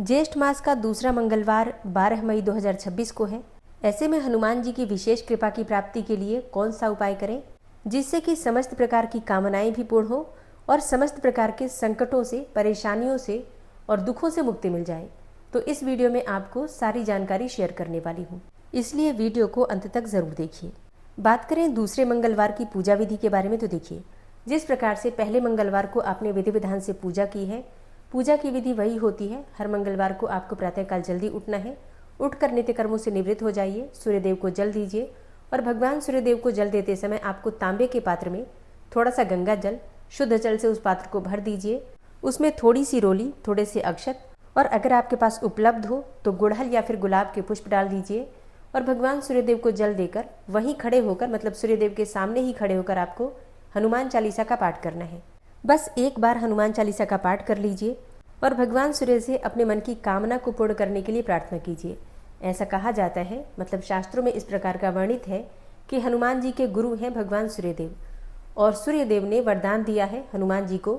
ज्येष्ठ मास का दूसरा मंगलवार 12 मई 2026 को है। ऐसे में हनुमान जी की विशेष कृपा की प्राप्ति के लिए कौन सा उपाय करें जिससे कि समस्त प्रकार की कामनाएं भी पूर्ण हो और समस्त प्रकार के संकटों से, परेशानियों से और दुखों से मुक्ति मिल जाए। तो इस वीडियो में आपको सारी जानकारी शेयर करने वाली हूँ, इसलिए वीडियो को अंत तक जरूर देखिए। बात करें दूसरे मंगलवार की पूजा विधि के बारे में, तो देखिए, जिस प्रकार से पहले मंगलवार को आपने विधि विधान से पूजा की है, पूजा की विधि वही होती है। हर मंगलवार को आपको प्रातःकाल जल्दी उठना है। उठकर नित्य कर्मों से निवृत्त हो जाइए, सूर्यदेव को जल दीजिए और भगवान सूर्यदेव को जल देते समय आपको तांबे के पात्र में थोड़ा सा गंगा जल, शुद्ध जल से उस पात्र को भर दीजिए। उसमें थोड़ी सी रोली, थोड़े से अक्षत और अगर आपके पास उपलब्ध हो तो गुड़हल या फिर गुलाब के पुष्प डाल दीजिए और भगवान सूर्यदेव को जल देकर वहीं खड़े होकर, मतलब सूर्यदेव के सामने ही खड़े होकर आपको हनुमान चालीसा का पाठ करना है। बस एक बार हनुमान चालीसा का पाठ कर लीजिए और भगवान सूर्य से अपने मन की कामना को पूर्ण करने के लिए प्रार्थना कीजिए। ऐसा कहा जाता है, मतलब शास्त्रों में इस प्रकार का वर्णित है कि हनुमान जी के गुरु हैं भगवान सूर्यदेव और सूर्यदेव ने वरदान दिया है हनुमान जी को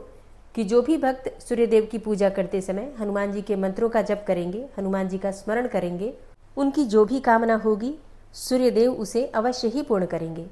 कि जो भी भक्त सूर्यदेव की पूजा करते समय हनुमान जी के मंत्रों का जप करेंगे, हनुमान जी का स्मरण करेंगे, उनकी जो भी कामना होगी सूर्यदेव उसे अवश्य ही पूर्ण करेंगे।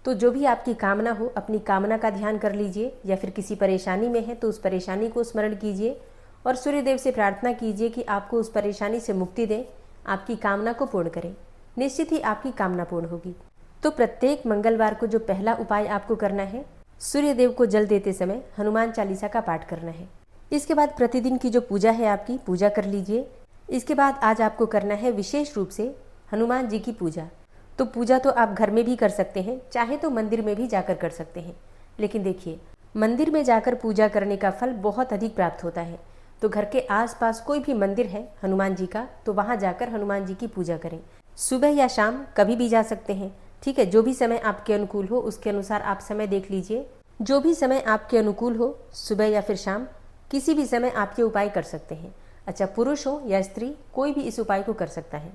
तो जो भी आपकी कामना हो, अपनी कामना का ध्यान कर लीजिए या फिर किसी परेशानी में है तो उस परेशानी को स्मरण कीजिए और सूर्यदेव से प्रार्थना कीजिए कि आपको उस परेशानी से मुक्ति दें, आपकी कामना को पूर्ण करें। निश्चित ही आपकी कामना पूर्ण होगी। तो प्रत्येक मंगलवार को जो पहला उपाय आपको करना है, सूर्यदेव को जल देते समय हनुमान चालीसा का पाठ करना है। इसके बाद प्रतिदिन की जो पूजा है आपकी, पूजा कर लीजिए। इसके बाद आज आपको करना है विशेष रूप से हनुमान जी की पूजा। तो पूजा तो आप घर में भी कर सकते हैं, चाहे तो मंदिर में भी जाकर कर सकते हैं। लेकिन देखिए, मंदिर में जाकर पूजा करने का फल बहुत अधिक प्राप्त होता है। तो घर के आसपास कोई भी मंदिर है हनुमान जी का, तो वहां जाकर हनुमान जी की पूजा करें। सुबह या शाम कभी भी जा सकते हैं, ठीक है। जो भी समय आपके अनुकूल हो उसके अनुसार आप समय देख लीजिए। जो भी समय आपके अनुकूल हो, सुबह या फिर शाम, किसी भी समय आप ये उपाय कर सकते हैं। अच्छा, पुरुष हो या स्त्री, कोई भी इस उपाय को कर सकता है।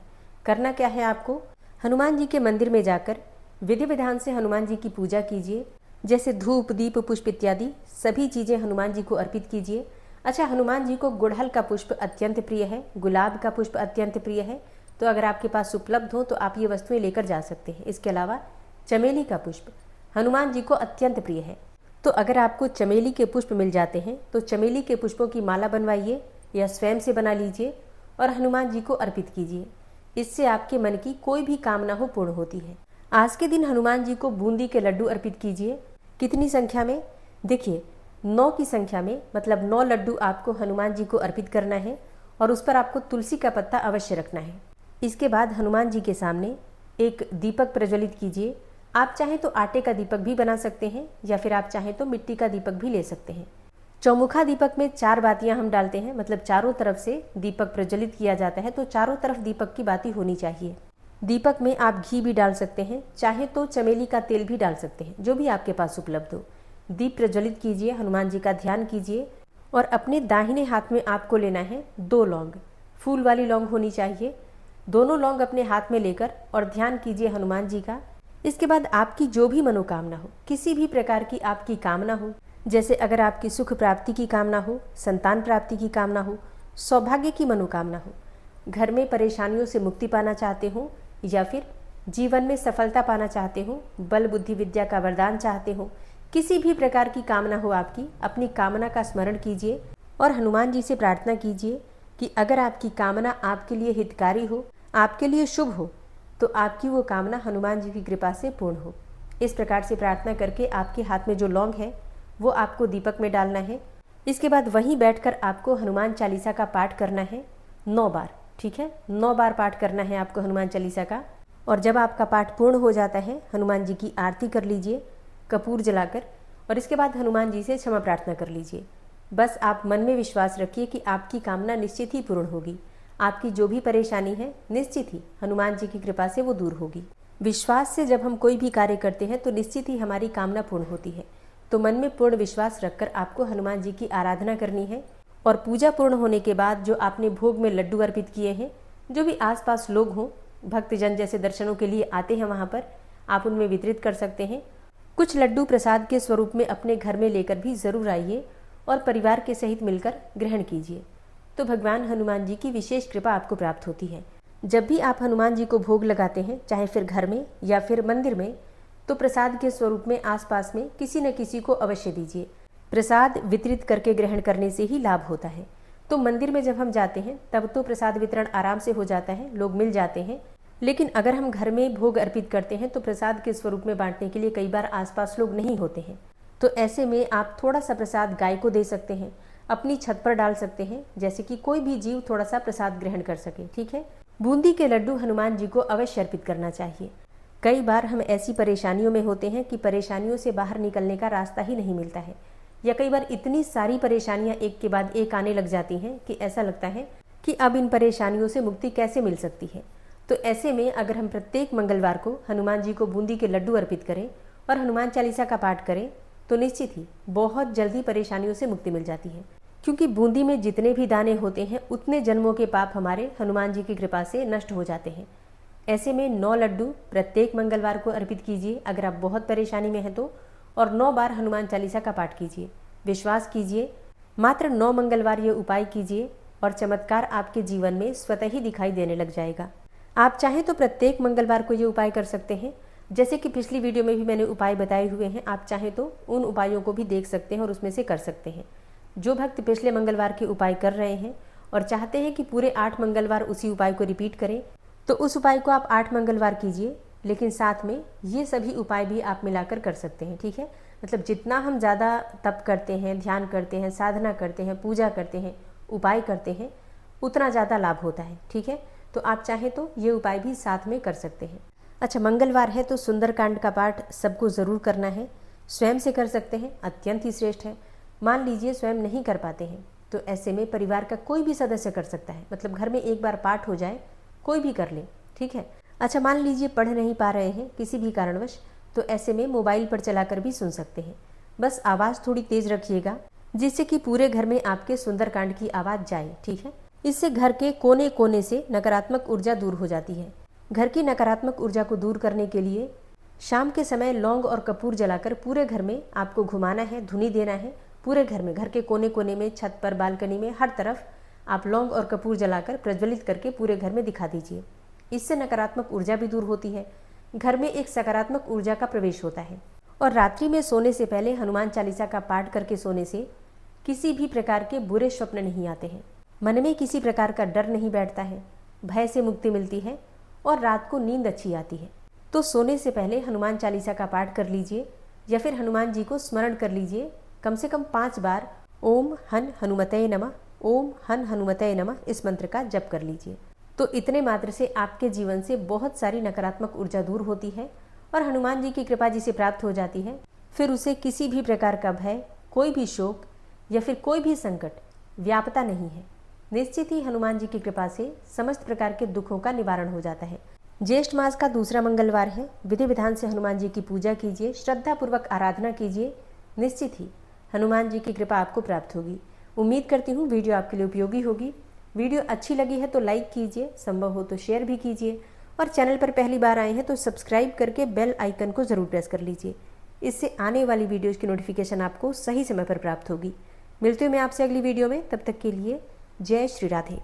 करना क्या है आपको, हनुमान जी के मंदिर में जाकर विधि विधान से हनुमान जी की पूजा कीजिए। जैसे धूप, दीप, पुष्प इत्यादि सभी चीजें हनुमान जी को अर्पित कीजिए। अच्छा, हनुमान जी को गुड़हल का पुष्प अत्यंत प्रिय है, गुलाब का पुष्प अत्यंत प्रिय है, तो अगर आपके पास उपलब्ध हो तो आप ये वस्तुएं लेकर जा सकते हैं। इसके अलावा चमेली का पुष्प हनुमान जी को अत्यंत प्रिय है, तो अगर आपको चमेली के पुष्प मिल जाते हैं तो चमेली के पुष्पों की माला बनवाइए या स्वयं से बना लीजिए और हनुमान जी को अर्पित कीजिए। इससे आपके मन की कोई भी कामना हो पूर्ण होती है। आज के दिन हनुमान जी को बूंदी के लड्डू अर्पित कीजिए। कितनी संख्या में, देखिए 9 की संख्या में, मतलब 9 लड्डू आपको हनुमान जी को अर्पित करना है और उस पर आपको तुलसी का पत्ता अवश्य रखना है। इसके बाद हनुमान जी के सामने एक दीपक प्रज्वलित कीजिए। आप चाहें तो आटे का दीपक भी बना सकते हैं या फिर आप चाहें तो मिट्टी का दीपक भी ले सकते हैं। चौमुखा दीपक में 4 बातियां हम डालते हैं, मतलब चारों तरफ से दीपक प्रज्वलित किया जाता है, तो चारों तरफ दीपक की बाती होनी चाहिए। दीपक में आप घी भी डाल सकते हैं, चाहे तो चमेली का तेल भी डाल सकते हैं, जो भी आपके पास उपलब्ध हो। दीप प्रज्वलित कीजिए, हनुमान जी का ध्यान कीजिए और अपने दाहिने हाथ में आपको लेना है 2 लौंग, फूल वाली लौंग होनी चाहिए। दोनों लौंग अपने हाथ में लेकर और ध्यान कीजिए हनुमान जी का। इसके बाद आपकी जो भी मनोकामना हो, किसी भी प्रकार की आपकी कामना हो, जैसे अगर आपकी सुख प्राप्ति की कामना हो, संतान प्राप्ति की कामना हो, सौभाग्य की मनोकामना हो, घर में परेशानियों से मुक्ति पाना चाहते हो या फिर जीवन में सफलता पाना चाहते हो, बल बुद्धि विद्या का वरदान चाहते हो, किसी भी प्रकार की कामना हो आपकी, अपनी कामना का स्मरण कीजिए और हनुमान जी से प्रार्थना कीजिए कि अगर आपकी कामना आपके लिए हितकारी हो, आपके लिए शुभ हो, तो आपकी वो कामना हनुमान जी की कृपा से पूर्ण हो। इस प्रकार से प्रार्थना करके आपके हाथ में जो लौंग है वो आपको दीपक में डालना है। इसके बाद वहीं बैठकर आपको हनुमान चालीसा का पाठ करना है 9 बार, ठीक है। 9 बार पाठ करना है आपको हनुमान चालीसा का। और जब आपका पाठ पूर्ण हो जाता है, हनुमान जी की आरती कर लीजिए कपूर जलाकर और इसके बाद हनुमान जी से क्षमा प्रार्थना कर लीजिए। बस आप मन में विश्वास रखिए कि आपकी कामना निश्चित ही पूर्ण होगी। आपकी जो भी परेशानी है निश्चित ही हनुमान जी की कृपा से वो दूर होगी। विश्वास से जब हम कोई भी कार्य करते हैं तो निश्चित ही हमारी कामना पूर्ण होती है। तो मन में पूर्ण विश्वास रखकर आपको हनुमान जी की आराधना करनी है और पूजा पूर्ण होने के बाद जो आपने भोग में लड्डू अर्पित किए हैं, जो भी आसपास लोग हों, भक्तजन जैसे दर्शनों के लिए आते हैं वहाँ पर, आप उनमें वितरित कर सकते हैं। कुछ लड्डू प्रसाद के स्वरूप में अपने घर में लेकर भी जरूर आइए और परिवार के सहित मिलकर ग्रहण कीजिए। तो भगवान हनुमान जी की विशेष कृपा आपको प्राप्त होती है। जब भी आप हनुमान जी को भोग लगाते हैं, चाहे फिर घर में या फिर मंदिर में, तो प्रसाद के स्वरूप में आसपास में किसी न किसी को अवश्य दीजिए। प्रसाद वितरित करके ग्रहण करने से ही लाभ होता है। तो मंदिर में जब हम जाते हैं तब तो प्रसाद वितरण आराम से हो जाता है, लोग मिल जाते हैं। लेकिन अगर हम घर में भोग अर्पित करते हैं तो प्रसाद के स्वरूप में बांटने के लिए कई बार आसपास लोग नहीं होते हैं। तो ऐसे में आप थोड़ा सा प्रसाद गाय को दे सकते हैं, अपनी छत पर डाल सकते हैं, जैसे कि कोई भी जीव थोड़ा सा प्रसाद ग्रहण कर सके। ठीक है। बूंदी के लड्डू हनुमान जी को अवश्य अर्पित करना चाहिए। कई बार हम ऐसी परेशानियों में होते हैं कि परेशानियों से बाहर निकलने का रास्ता ही नहीं मिलता है, या कई बार इतनी सारी परेशानियां एक के बाद एक आने लग जाती हैं कि ऐसा लगता है कि अब इन परेशानियों से मुक्ति कैसे मिल सकती है। तो ऐसे में अगर हम प्रत्येक मंगलवार को हनुमान जी को बूंदी के लड्डू अर्पित करें और हनुमान चालीसा का पाठ करें तो निश्चित ही बहुत जल्दी परेशानियों से मुक्ति मिल जाती है। क्योंकि बूंदी में जितने भी दाने होते हैं उतने जन्मों के पाप हमारे हनुमान जी की कृपा से नष्ट हो जाते हैं। ऐसे में 9 लड्डू प्रत्येक मंगलवार को अर्पित कीजिए अगर आप बहुत परेशानी में हैं तो, और 9 बार हनुमान चालीसा का पाठ कीजिए। विश्वास कीजिए, मात्र 9 मंगलवार ये उपाय कीजिए और चमत्कार आपके जीवन में स्वतः ही दिखाई देने लग जाएगा। आप चाहें तो प्रत्येक मंगलवार को ये उपाय कर सकते हैं, जैसे कि पिछली वीडियो में भी मैंने उपाय बताए हुए हैं। आप चाहें तो उन उपायों को भी देख सकते हैं और उसमें से कर सकते हैं। जो भक्त पिछले मंगलवार के उपाय कर रहे हैं और चाहते हैं कि पूरे 8 मंगलवार उसी उपाय को रिपीट करें, तो उस उपाय को आप 8 मंगलवार कीजिए, लेकिन साथ में ये सभी उपाय भी आप मिलाकर कर सकते हैं। ठीक है। मतलब जितना हम ज़्यादा तप करते हैं, ध्यान करते हैं, साधना करते हैं, पूजा करते हैं, उपाय करते हैं, उतना ज़्यादा लाभ होता है। ठीक है। तो आप चाहें तो ये उपाय भी साथ में कर सकते हैं। अच्छा, मंगलवार है तो सुंदरकांड का पाठ सबको ज़रूर करना है। स्वयं से कर सकते हैं, अत्यंत ही श्रेष्ठ है। मान लीजिए स्वयं नहीं कर पाते हैं तो ऐसे में परिवार का कोई भी सदस्य कर सकता है। मतलब घर में एक बार पाठ हो जाए, कोई भी कर ले। ठीक है। अच्छा, मान लीजिए पढ़ नहीं पा रहे हैं किसी भी कारणवश, तो ऐसे में मोबाइल पर चलाकर भी सुन सकते हैं। बस आवाज़ थोड़ी तेज रखिएगा जिससे कि पूरे घर में आपके सुंदरकांड की आवाज़ जाए। ठीक है। इससे घर के कोने कोने से नकारात्मक ऊर्जा दूर हो जाती है। घर की नकारात्मक ऊर्जा को दूर करने के लिए शाम के समय लौंग और कपूर जलाकर पूरे घर में आपको घुमाना है, धुनी देना है। पूरे घर में, घर के कोने कोने में, छत पर, बालकनी में, हर तरफ आप लौंग और कपूर जलाकर प्रज्वलित करके पूरे घर में दिखा दीजिए। इससे नकारात्मक ऊर्जा भी दूर होती है, घर में एक सकारात्मक ऊर्जा का प्रवेश होता है। और रात्रि में सोने से पहले हनुमान चालीसा का पाठ करके सोने से किसी भी प्रकार के बुरे स्वप्न नहीं आते हैं, मन में किसी प्रकार का डर नहीं बैठता है, भय से मुक्ति मिलती है और रात को नींद अच्छी आती है। तो सोने से पहले हनुमान चालीसा का पाठ कर लीजिए या फिर हनुमान जी को स्मरण कर लीजिए कम से कम 5 बार। ओम हन हनुमते नमः, ओम हन हनुमते नमः, इस मंत्र का जप कर लीजिए। तो इतने मात्र से आपके जीवन से बहुत सारी नकारात्मक ऊर्जा दूर होती है और हनुमान जी की कृपा जिसे प्राप्त हो जाती है, फिर उसे किसी भी प्रकार का भय, कोई भी शोक या फिर कोई भी संकट व्यापता नहीं है। निश्चित ही हनुमान जी की कृपा से समस्त प्रकार के दुखों का निवारण हो जाता है। ज्येष्ठ मास का दूसरा मंगलवार है। विधि विधान से हनुमान जी की पूजा कीजिए, श्रद्धा पूर्वक आराधना कीजिए। निश्चित ही हनुमान जी की कृपा आपको प्राप्त होगी। उम्मीद करती हूँ वीडियो आपके लिए उपयोगी होगी। वीडियो अच्छी लगी है तो लाइक कीजिए, संभव हो तो शेयर भी कीजिए, और चैनल पर पहली बार आए हैं तो सब्सक्राइब करके बेल आइकन को ज़रूर प्रेस कर लीजिए। इससे आने वाली वीडियोज़ की नोटिफिकेशन आपको सही समय पर प्राप्त होगी। मिलती हूँ मैं आपसे अगली वीडियो में, तब तक के लिए जय श्री राधे।